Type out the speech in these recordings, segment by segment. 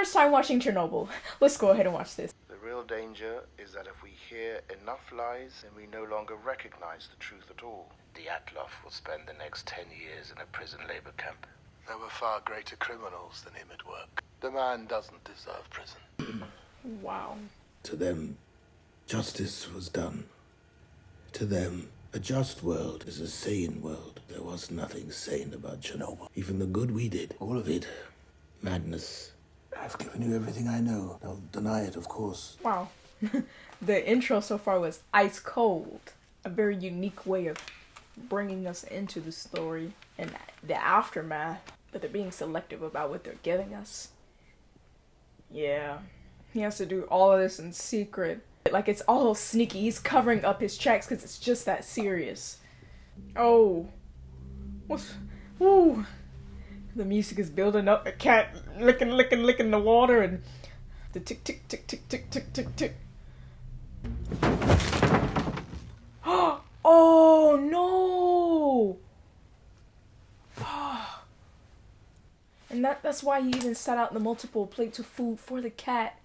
first time watching Chernobyl. Let's go ahead and watch this. The real danger is that if we hear enough lies, then we no longer recognize the truth at all. The Atloff will spend the next 10 years in a prison labor camp. There were far greater criminals than him at work. The man doesn't deserve prison. Wow. To them, justice was done. To them, a just world is a sane world. There was nothing sane about Chernobyl. Even the good we did, all of it, madness. I've given you everything I know. Don't deny it, of course. Wow. The intro so far was ice cold. A very unique way of bringing us into the story and the aftermath. But they're being selective about what they're giving us. Yeah. He has to do all of this in secret. Like, it's all sneaky. He's covering up his tracks because it's just that serious. Oh. What's... Ooh. The music is building up. A cat licking the water, and the tick, tick, tick, tick, tick, tick, tick, tick. Oh, no! And that's why he even set out the multiple plates of food for the cat.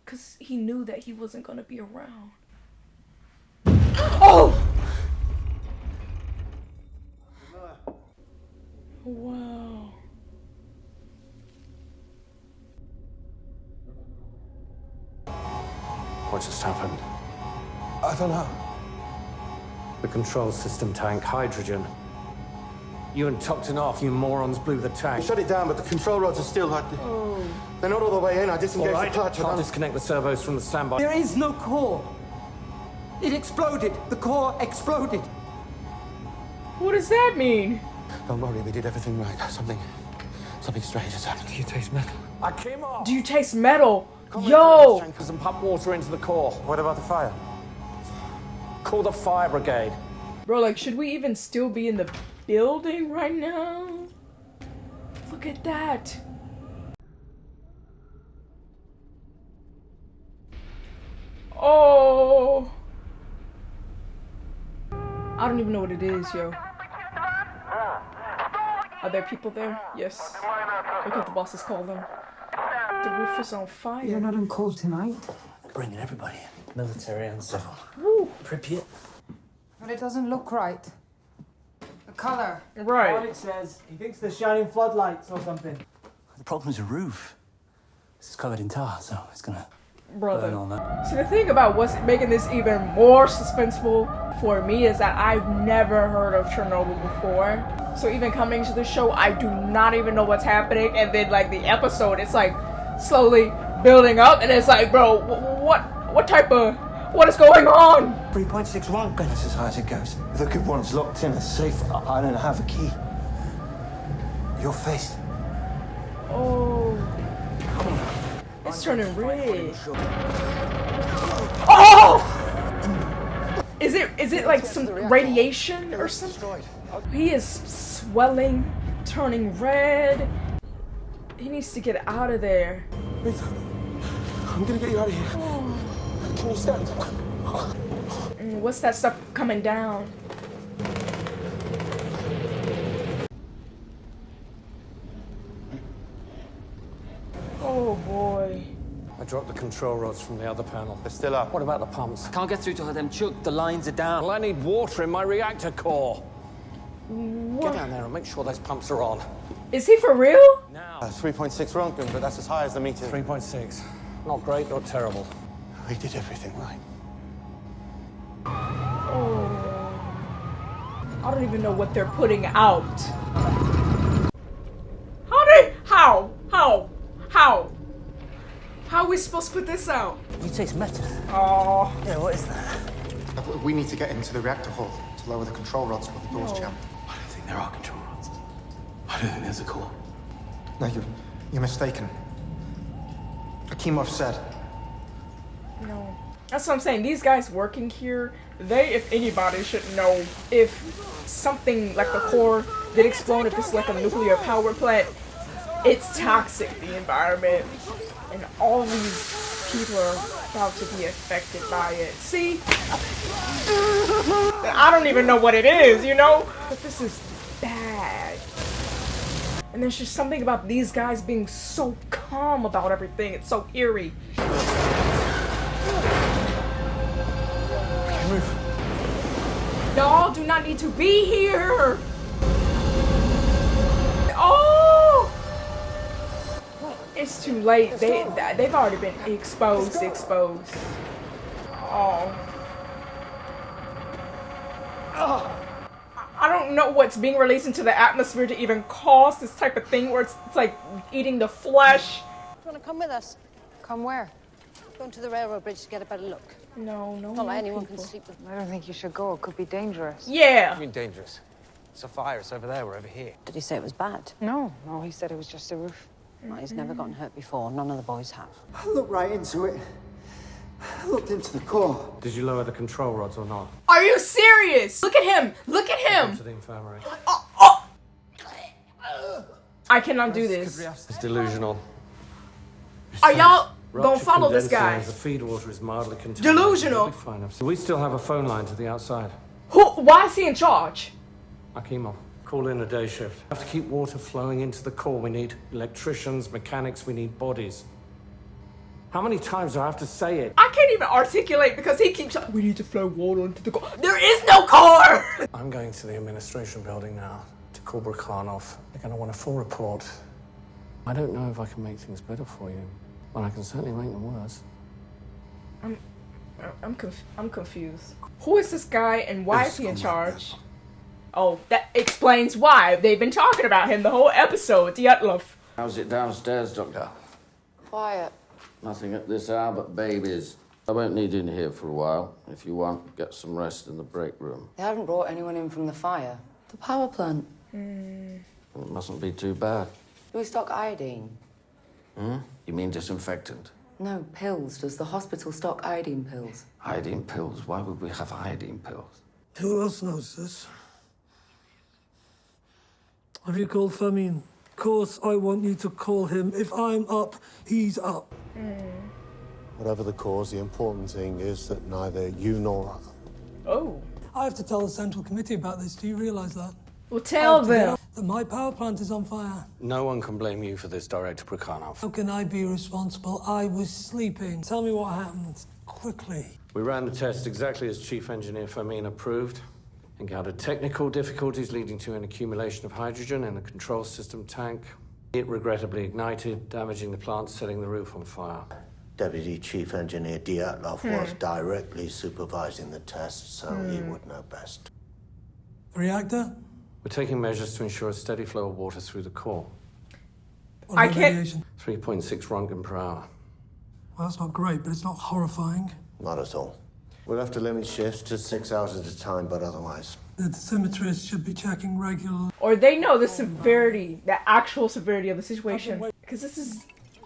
Because he knew that he wasn't going to be around. Oh! Wow. What just happened? I don't know. The control system tank, hydrogen. You and Toktanov, you morons, blew the tank. We shut it down, but the control rods are still... Oh. They're not all the way in. I disengaged All right, the clutch. I'll disconnect the servos from the standby. There is no core. It exploded. The core exploded. What does that mean? Don't worry, we did everything right. Something strange has happened. Do you taste metal? I came off. Do you taste metal? Yo! And pump water into the core. What about the fire? Call the fire brigade. Bro, like, should we even still be in the building right now? Look at that. Oh. I don't even know what it is, yo. Are there people there? Yes. Look what the bosses call them. The roof is on fire. You're not on call tonight. Bringing everybody in, military and civil. Woo. Pripyat. But it doesn't look right. The color. Right. Alex says he thinks they're shining floodlights or something. The problem's a roof. This is covered in tar, so it's gonna Brother. burn all that. See, the thing about what's making this even more suspenseful for me is that I've never heard of Chernobyl before. So even coming to the show, I do not even know what's happening. And then, like, the episode, it's like slowly building up, and it's like, bro, what type of, what is going on? 3.61. That's as high as it goes. The good one's locked in a safe. I don't have a key. Your face. Oh. It's turning red. Oh! Is it like some radiation or something? He is swelling, turning red. He needs to get out of there. I'm gonna get you out of here. Can you stand? What's that stuff coming down? Oh boy. I dropped the control rods from the other panel. They're still up. What about the pumps? Can't get through to her, them Chuck. The lines are down. Well, I need water in my reactor core. What? Get down there and make sure those pumps are on. Is he for real? Now. 3.6 Rontgen, but that's as high as the meter. 3.6. Not great, not terrible. We did everything right. Oh. I don't even know what they're putting out. How are we supposed to put this out? You taste metal. Oh. Yeah, what is that? We need to get into the reactor hull to lower the control rods while the door's jammed. I don't think there are control rods. I don't think there's a core. No, you're mistaken. Akimov said. No. That's what I'm saying. These guys working here, they, if anybody, should know if something like the core did explode, if it's like a nuclear power plant, it's toxic, the environment. And all these people are about to be affected by it. See? I don't even know what it is, you know? But this is bad. And there's just something about these guys being so calm about everything. It's so eerie. Move. Y'all do not need to be here. Oh! It's too late. They've already been exposed. Oh. I don't know what's being released into the atmosphere to even cause this type of thing where it's like eating the flesh. Do you want to come with us? Come where? Going to the railroad bridge to get a better look. No. Not like anyone can sleep with. I don't think you should go. It could be dangerous. Yeah. I mean dangerous. It's a fire. It's over there. We're over here. Did he say it was bad? No, he said it was just a roof. Well, he's never gotten hurt before. None of the boys have. I looked right into it. I looked into the core. Did you lower the control rods or not? Are you serious? Look at him. Look at him. To the infirmary. I cannot do this. It's delusional. Are y'all gonna Rupture follow this condenser guy? means The feed water is mildly contaminated. Delusional. It'll be fine. We still have a phone line to the outside. Why is he in charge? Akimov, call in a day shift. We have to keep water flowing into the core. We need electricians, mechanics, we need bodies. How many times do I have to say it? I can't even articulate because he keeps saying, we need to flow water into the core. There is no core! I'm going to the administration building now to call Brakhanov. They're going to want a full report. I don't know if I can make things better for you, but I can certainly make them worse. I'm confused. Who is this guy and why is he in charge? Oh, that explains why. They've been talking about him the whole episode, Dyatlov. How's it downstairs, Doctor? Quiet. Nothing at this hour but babies. I won't need you in here for a while. If you want, get some rest in the break room. They haven't brought anyone in from the fire. The power plant. It mustn't be too bad. Do we stock iodine? You mean disinfectant? No, pills. Does the hospital stock iodine pills? Iodine pills? Why would we have iodine pills? Who else knows this? Have you called Fermin? Of course, I want you to call him. If I'm up, he's up. Whatever the cause, the important thing is that neither you nor Oh. I have to tell the Central Committee about this. Do you realise that? Well, tell them. That my power plant is on fire. No one can blame you for this, Director Brakhanov. How can I be responsible? I was sleeping. Tell me what happened. Quickly. We ran the test exactly as Chief Engineer Fermin approved. Encountered technical difficulties leading to an accumulation of hydrogen in the control system tank. It regrettably ignited, damaging the plant, setting the roof on fire. Deputy Chief Engineer Dyatlov was directly supervising the test, so he would know best. The reactor? We're taking measures to ensure a steady flow of water through the core. What I about can't- radiation? 3.6 Röntgen per hour. Well, that's not great, but it's not horrifying. Not at all. We'll have to limit shifts to 6 hours at a time, but otherwise. The dosimetrist should be checking regularly. Or they know the severity, the actual severity of the situation. Because this is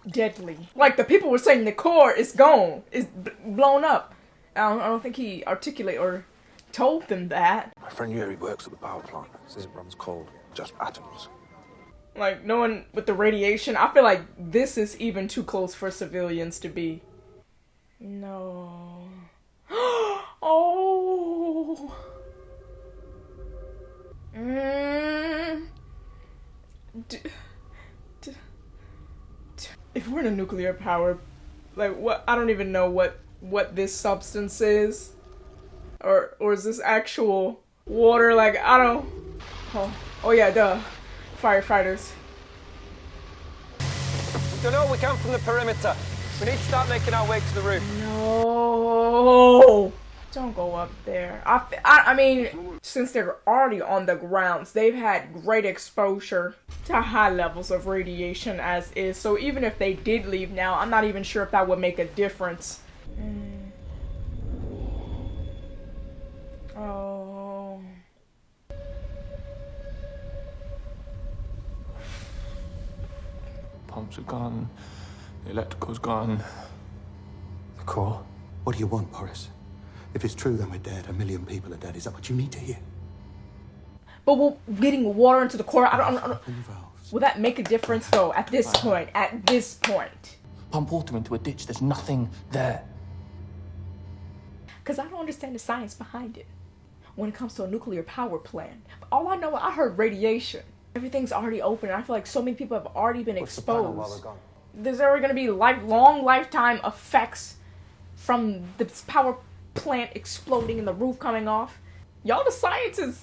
deadly. Like the people were saying the core is gone, is blown up. I don't think he articulated or told them that. My friend Yuri works at the power plant. Says it runs cold. Just atoms. Like, no one with the radiation. I feel like this is even too close for civilians to be. No. Oh. If we're in a nuclear power, like what? I don't even know what this substance is, or is this actual water? Like I don't. Oh yeah, duh. Firefighters. We've done all we can from the perimeter. We need to start making our way to the roof. No, don't go up there. I mean, since they're already on the grounds, they've had great exposure to high levels of radiation as is. So even if they did leave now, I'm not even sure if that would make a difference. Oh. Pumps are gone. The electrical's gone. The core? What do you want, Boris? If it's true, then we're dead. 1 million people are dead. Is that what you need to hear? But we're getting water into the core. I don't. Will that make a difference though? At this point. At this point. Pump water into a ditch. There's nothing there. Because I don't understand the science behind it when it comes to a nuclear power plant. But all I know, I heard radiation. Everything's already open. I feel like so many people have already been What's the plan while exposed. we're gone? There's already going to be lifetime effects from this power plant exploding and the roof coming off. Y'all the scientists.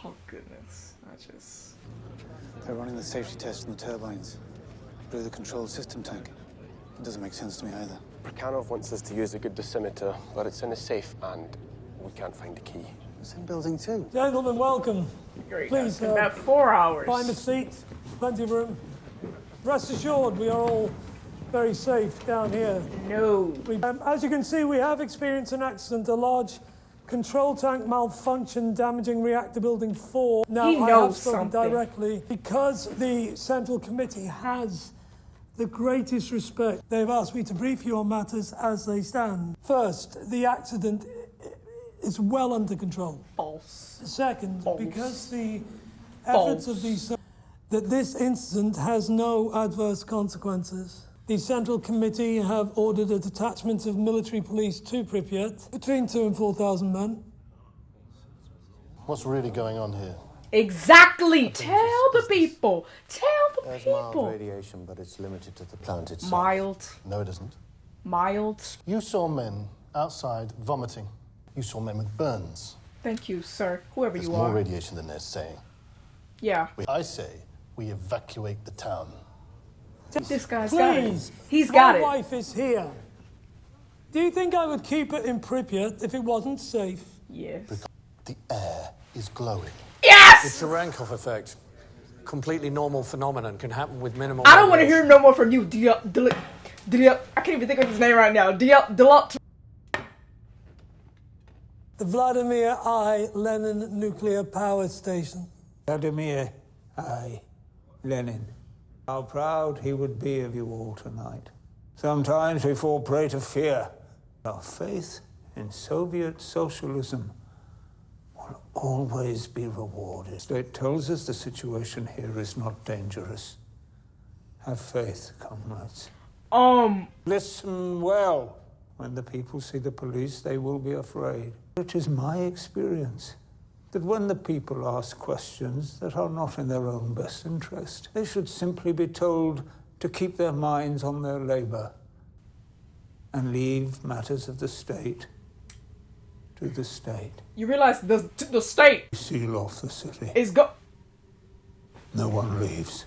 Oh goodness. They're running the safety test on the turbines. Blew the control system tank. It doesn't make sense to me either. Prokhanov wants us to use a good dosimeter, but it's in a safe and we can't find the key. It's in building 2. Gentlemen, welcome. Great. Please, That's about 4 hours. Find a seat. Plenty of room. Rest assured, we are all very safe down here. No. As you can see, we have experienced an accident, a large control tank malfunction damaging reactor building 4. Now, He I have knows spoken something. directly because the Central Committee has the greatest respect. They've asked me to brief you on matters as they stand. First, the accident is well under control. False. Second, False. because the False. efforts of these... that this incident has no adverse consequences. The Central Committee have ordered a detachment of military police to Pripyat, between 2,000 and 4,000 men. What's really going on here? Exactly. Tell the people. Tell the There's people. mild radiation, but it's limited to the plant itself. Mild. No, it isn't. Mild. You saw men outside vomiting. You saw men with burns. Thank you, sir. Whoever There's you more are. radiation than they're saying. Yeah. I say we evacuate the town. This guy's got it. Please, He's got my it. wife is here. Do you think I would keep it in Pripyat if it wasn't safe? Yes. Because the air is glowing. Yes! It's a Rankov effect. Completely normal phenomenon, can happen with minimal... I don't want to hear radiation. no more from you. I can't even think of his name right now. The Vladimir I. Lenin Nuclear Power Station. Vladimir I. Lenin. How proud he would be of you all tonight. Sometimes we fall prey to fear. Our faith in Soviet socialism will always be rewarded. State tells us the situation here is not dangerous. Have faith, comrades. Listen well. When the people see the police, they will be afraid. It is my experience that when the people ask questions that are not in their own best interest, they should simply be told to keep their minds on their labor and leave matters of the state to the state. You realize the state Seal off the city. is No one leaves.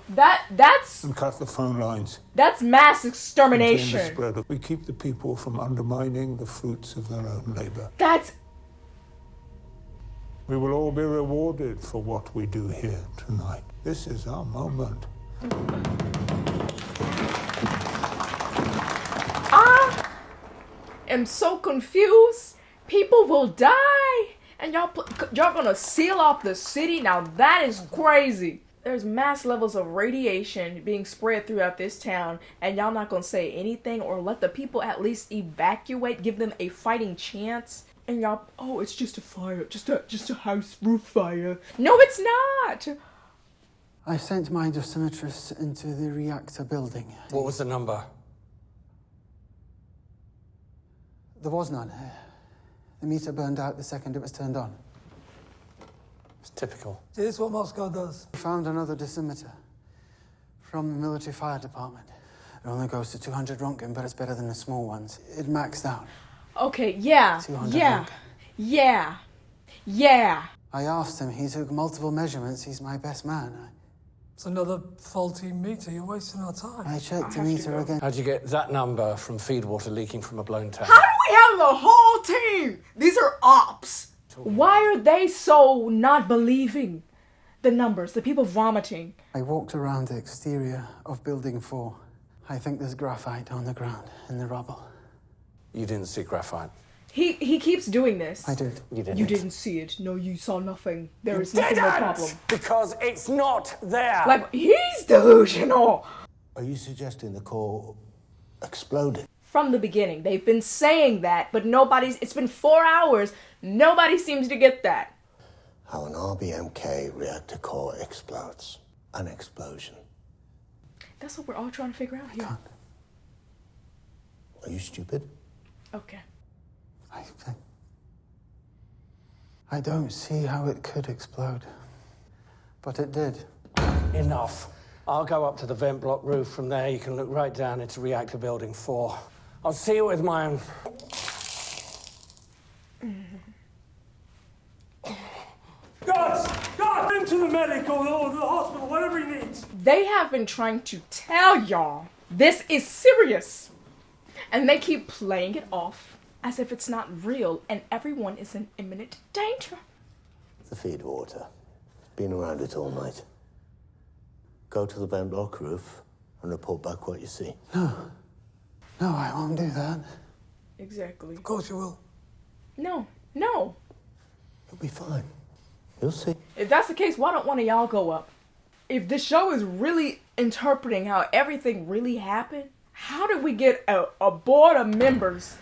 that's And cut the phone lines. that's mass Contain the extermination. spread of- We keep the people from undermining the fruits of their own labor. That's We will all be rewarded for what we do here tonight. This is our moment. I am so confused. People will die, and y'all gonna seal off the city. Now that is crazy. There's mass levels of radiation being spread throughout this town, and y'all not gonna say anything or let the people at least evacuate, give them a fighting chance. And y'all, oh, it's just a fire, just a house roof fire. No, it's not. I sent my dosimetrist into the reactor building. What was the number? There was none. The meter burned out the second it was turned on. It's typical. See, this is what Moscow does. We found another dosimeter from the military fire department. It only goes to 200 Rontgen, but it's better than the small ones. It maxed out. Okay, yeah, 200 yeah, Rontgen. yeah. I asked him. He took multiple measurements. He's my best man. It's another faulty meter. You're wasting our time. I checked the meter again. How'd you get that number from feed water leaking from a blown tank? How do we have the whole team? These are ops. Why are they so not believing the numbers, the people vomiting? I walked around the exterior of Building 4. I think there's graphite on the ground in the rubble. You didn't see graphite. He keeps doing this. I did. You didn't. You didn't see it. No, you saw nothing. There You is nothing, no didn't! problem. Because it's not there. Like, he's delusional. Are you suggesting the core exploded? From the beginning, they've been saying that, but it's been 4 hours. Nobody seems to get that. How an RBMK reactor core explodes. An explosion. That's what we're all trying to figure out here. Are you stupid? Okay. I don't see how it could explode. But it did. Enough. I'll go up to the vent block roof. From there, you can look right down into reactor building 4. I'll see it with my own... God, into the medic or the hospital, whatever he needs. They have been trying to tell y'all this is serious. And they keep playing it off as if it's not real and everyone is in imminent danger. The feed water. Been around it all night. Go to the vent block roof and report back what you see. No, I won't do that. Exactly. Of course you will. No. You'll be fine. You'll see. If that's the case, why don't one of y'all go up? If the show is really interpreting how everything really happened, how did we get a board of members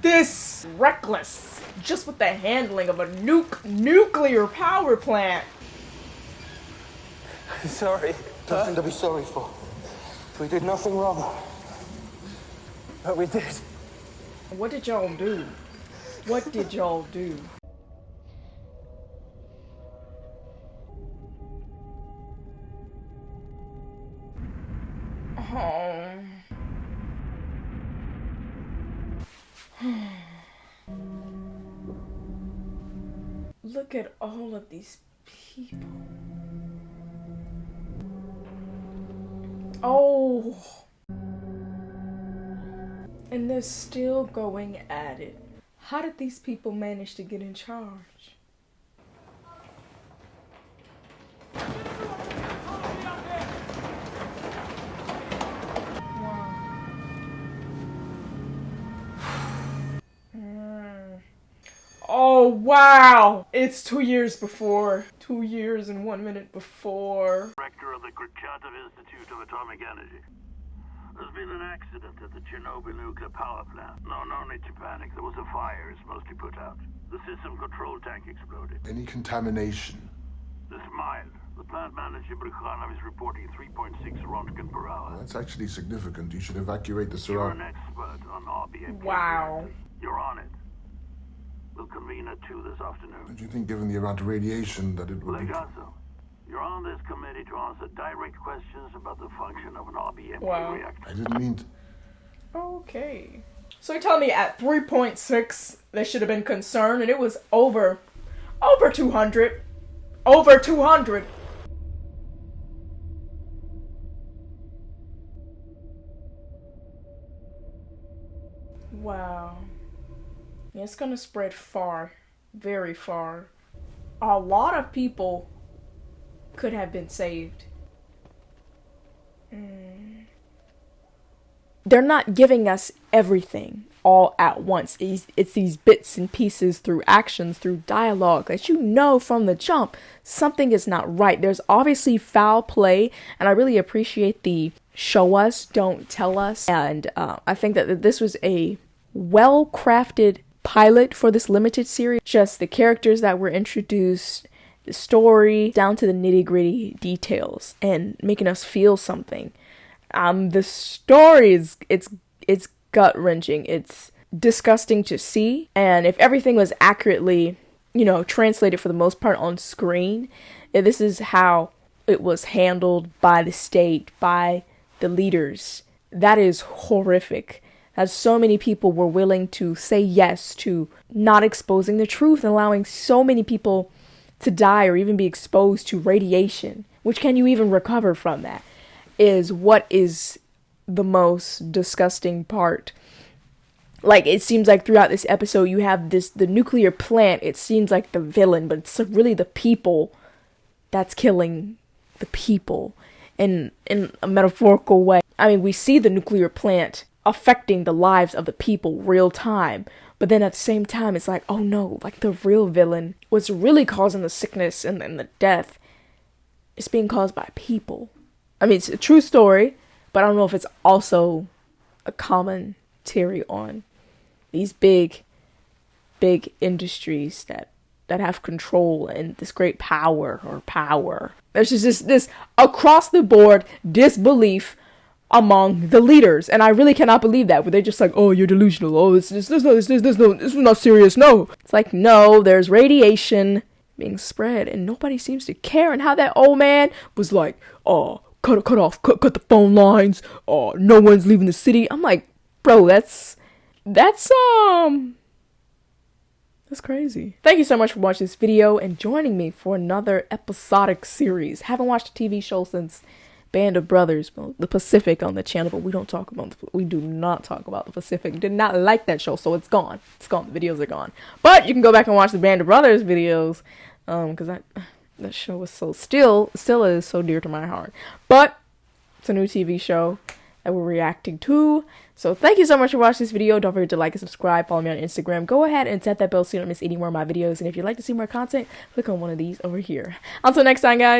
this reckless just with the handling of a nuclear power plant? Sorry. Nothing to be sorry for. We did nothing wrong. But we did. What did y'all do? What did y'all do? Look at all of these people. Oh. And they're still going at it. How did these people manage to get in charge? Oh, wow! It's 2 years before. 2 years and 1 minute before. Director of the Kurchatov Institute of Atomic Energy. There's been an accident at the Chernobyl nuclear power plant. No need to panic. There was a fire. It's mostly put out. The system control tank exploded. Any contamination? It's mild. The plant manager, Brukhanov, is reporting 3.6 Rontgen per hour. That's actually significant. You should evacuate the You're surrounding. an expert on RBMK. Wow. You're on it. We'll convene at 2 this afternoon. Don't you think, given the amount of radiation, that it would be... Legazo, you're on this committee to answer direct questions about the function of an RBMK Wow. reactor. I didn't mean to... Okay. So you're telling me at 3.6 they should have been concerned and it was over 200. Over 200. Wow. Yeah, it's gonna spread far. Very far. A lot of people could have been saved. They're not giving us everything all at once. It's these bits and pieces through actions, through dialogue that you know from the jump something is not right. There's obviously foul play, and I really appreciate the show us, don't tell us. And I think that this was a well-crafted pilot for this limited series. Just the characters that were introduced, the story, down to the nitty-gritty details, and making us feel something. The story is it's gut-wrenching. It's disgusting to see, and if everything was accurately, translated for the most part on screen, if this is how it was handled by the state, by the leaders, that is horrific. As so many people were willing to say yes to not exposing the truth and allowing so many people to die or even be exposed to radiation, which can you even recover from that, is what is the most disgusting part. Like, it seems like throughout this episode you have the nuclear plant, it seems like the villain, but it's really the people that's killing the people in a metaphorical way. I mean, we see the nuclear plant affecting the lives of the people real time, but then at the same time it's like, oh no, like the real villain, what's really causing the sickness and the death is being caused by people. I mean, it's a true story, but I don't know if it's also a commentary on these big industries that have control and this great power. There's just this across the board disbelief among the leaders, and I really cannot believe that. But they're just like, oh, you're delusional. Oh, this is not serious. No, it's like, no, there's radiation being spread and nobody seems to care, and how that old man was like, oh, cut the phone lines, oh, no one's leaving the city. I'm like, bro, that's crazy. Thank you so much for watching this video and joining me for another episodic series. Haven't watched a TV show since Band of Brothers, the Pacific, on the channel, but we do not talk about the Pacific. Did not like that show, so it's gone. It's gone. The videos are gone. But you can go back and watch the Band of Brothers videos, because that show was still is so dear to my heart. But it's a new TV show that we're reacting to. So thank you so much for watching this video. Don't forget to like and subscribe. Follow me on Instagram. Go ahead and tap that bell so you don't miss any more of my videos. And if you'd like to see more content, click on one of these over here. Until next time, guys.